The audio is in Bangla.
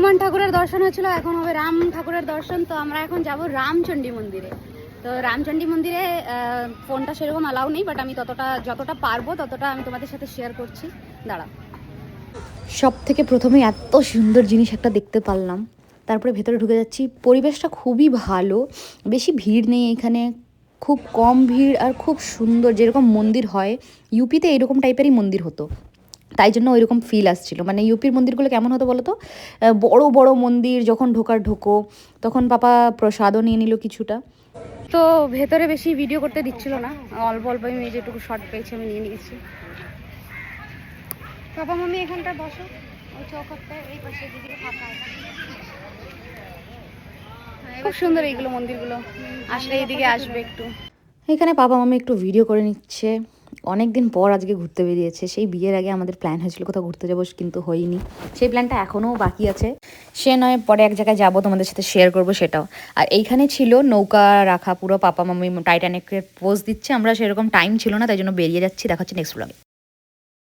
হনুমান ঠাকুরের দর্শন হয়েছিল, এখন হবে রাম ঠাকুরের দর্শন। তো আমরা এখন যাব রামচণ্ডী মন্দিরে। তো রামচণ্ডী মন্দিরে ফোনটা সেরকম অ্যালাউ নেই, বাট আমি যতটা পারবো ততটা আমি তোমাদের সাথে শেয়ার করছি। দাঁড়া, সব থেকে প্রথমে এত সুন্দর জিনিস একটা দেখতে পারলাম, তারপরে ভেতরে ঢুকে যাচ্ছি। পরিবেশটা খুবই ভালো, বেশি ভিড় নেই এখানে, খুব কম ভিড় আর খুব সুন্দর। যেরকম মন্দির হয় ইউপিতে এরকম টাইপেরই মন্দির হতো, তাই জন্য ওইরকম ফিল আসছিল। মানে ইউপির মন্দিরগুলো কেমন হতো বলো তো, বড় বড় মন্দির, যখন ঢোকো তখন পাপা প্রসাদও নিয়ে নিল কিছুটা। তো ভেতরে বেশি ভিডিও করতে দিচ্ছিল না, অল্প অল্প আমি যেটুকু শর্ট পেয়েছি আমি নিয়ে নিয়েছি। পাপা মামি এখানটায় বসো, ওই চৌকাটটায়, এই পাশে দিকে ফাঁকা আছে। খুব সুন্দর এইগুলো মন্দিরগুলো, আসলে এইদিকে আসবে একটু। এখানে বাবা মামি একটু ভিডিও করে নিচ্ছে। অনেক দিন পর আজকে ঘুরতে বেরিয়েছে। সেই বিয়ের আগে আমাদের প্ল্যান হয়েছিল কোথাও ঘুরতে যাবো, কিন্তু হয়নি। সেই প্ল্যানটা এখনও বাকি আছে, সে নয় পরে এক জায়গায় যাবো, তোমাদের সাথে শেয়ার করবো সেটাও। আর এইখানে ছিল নৌকা রাখা পুরো, পাপা মামি টাইটানিকের পোজ দিচ্ছে। আমরা সেরকম টাইম ছিল না, তাই জন্য বেরিয়ে যাচ্ছি। দেখাচ্ছি নেক্সট ব্লগে।